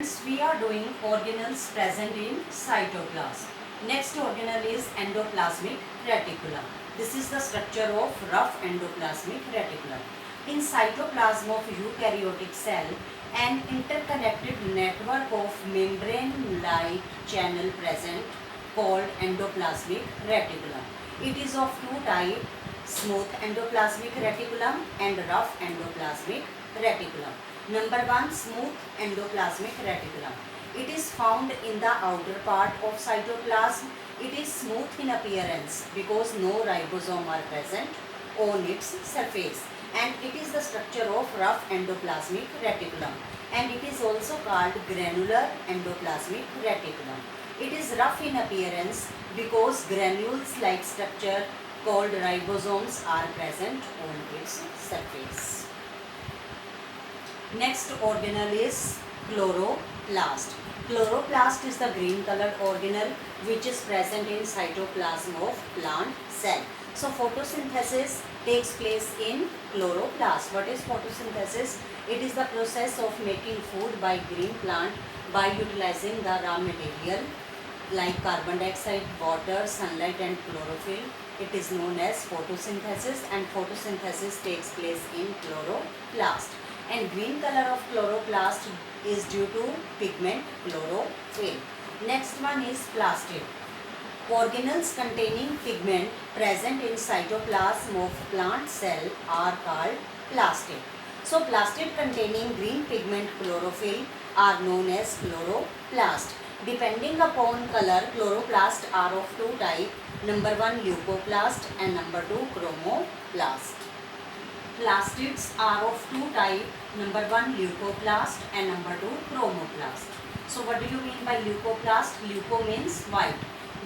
We are doing organelles present in cytoplasm. Next organelle is endoplasmic reticulum. This is the structure of rough endoplasmic reticulum. In cytoplasm of eukaryotic cell, an interconnected network of membrane-like channel present called endoplasmic reticulum. It is of two types, smooth endoplasmic reticulum and rough endoplasmic reticulum. Number 1, smooth endoplasmic reticulum. It is found in the outer part of cytoplasm. It is smooth in appearance because no ribosome are present on its surface, and it is the structure of rough endoplasmic reticulum, and it is also called granular endoplasmic reticulum. It is rough in appearance because granules-like structure called ribosomes are present on its surface. Next organelle is chloroplast. Chloroplast is the green colored organelle which is present in cytoplasm of plant cell. So photosynthesis takes place in chloroplast. What is photosynthesis? It is the process of making food by green plant by utilizing the raw material like carbon dioxide, water, sunlight and chlorophyll. It is known as photosynthesis, and photosynthesis takes place in chloroplast. And green color of chloroplast is due to pigment chlorophyll. Next one is plastid. Organelles containing pigment present in cytoplasm of plant cell are called plastid. So plastid containing green pigment chlorophyll are known as chloroplast. Depending upon color, chloroplast are of two types. Number 1, leucoplast and number 2, chromoplast. Plastids are of two types. Number 1, leucoplast and number 2, chromoplast. So what do you mean by leucoplast? Leuco means white.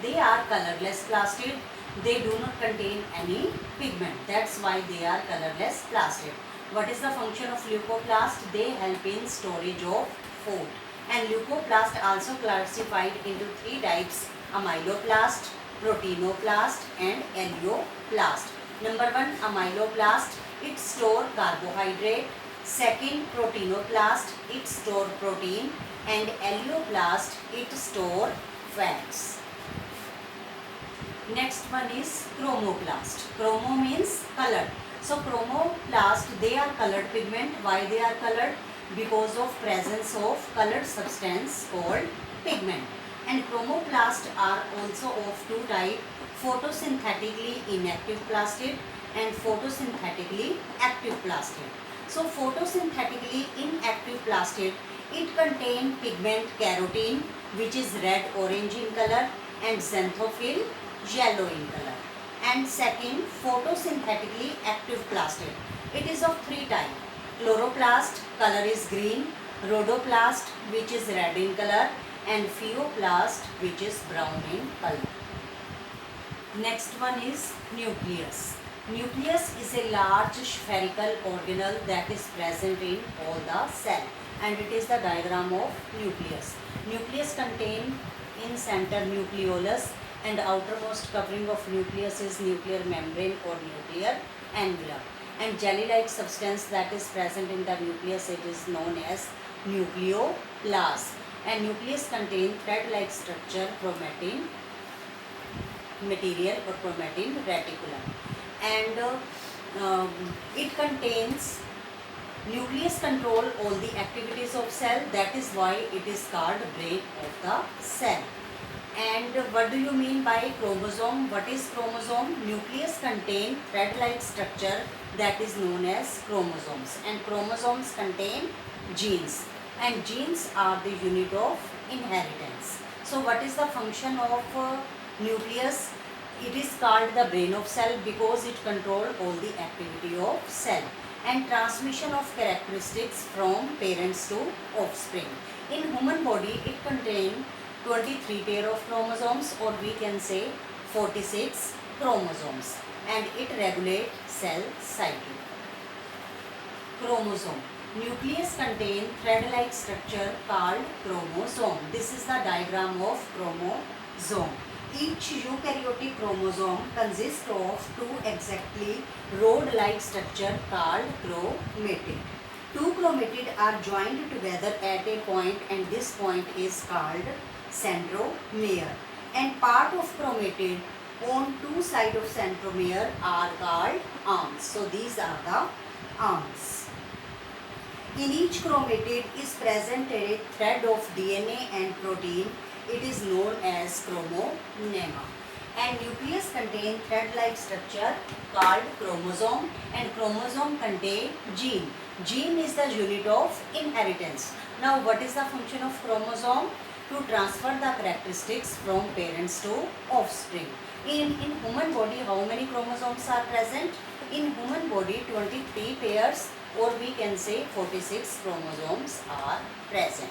They are colorless plastid. They do not contain any pigment. That's why they are colorless plastid. What is the function of leucoplast? They help in storage of food. And leucoplast also classified into three types: amyloplast, proteinoplast and alloplast. Number 1, amyloplast, it store carbohydrate. Second, proteinoplast, it store protein. And alloplast, it store fats. Next one is chromoplast. Chromo means colored. So chromoplast, they are colored pigment. Why they are colored? Because of presence of colored substance called pigment. And chromoplast are also of two types: photosynthetically inactive plastid and photosynthetically active plastid. So photosynthetically inactive plastid, it contain pigment carotene, which is red orange in color, and xanthophyll, yellow in color. And second, photosynthetically active plastid, it is of three types: chloroplast, color is green; rhodoplast, which is red in color; and pheoplast, which is brown in color. Next one is nucleus. Nucleus is a large spherical organelle that is present in all the cell, and it is the diagram of nucleus. Nucleus contain in center nucleolus, and outermost covering of nucleus is nuclear membrane or nuclear envelope. And jelly-like substance that is present in the nucleus, it is known as nucleoplast. And nucleus contain thread-like structure, chromatin material or chromatin reticulum. And it contains, nucleus control all the activities of cell. That is why it is called brain of the cell. And what do you mean by chromosome? What is chromosome? Nucleus contain thread-like structure that is known as chromosomes, and chromosomes contain genes, and genes are the unit of inheritance. So what is the function of nucleus? It is called the brain of cell because it controls all the activity of cell and transmission of characteristics from parents to offspring. In human body, it contains 23 pair of chromosomes, or we can say 46 chromosomes, and it regulates cell cycle. Chromosome. Nucleus contains thread-like structure called chromosome. This is the diagram of chromosome. Each eukaryotic chromosome consists of two exactly rod-like structure called chromatid. Two chromatids are joined together at a point, and this point is called centromere. And part of chromatid on two sides of centromere are called arms. So these are the arms. In each chromatid is present a thread of DNA and protein. It is known as chromonema. And nucleus contain thread-like structure called chromosome, and chromosome contain gene. Gene is the unit of inheritance. Now what is the function of chromosome? To transfer the characteristics from parents to offspring. In human body, how many chromosomes are present? In human body, 23 pairs, or we can say 46 chromosomes are present.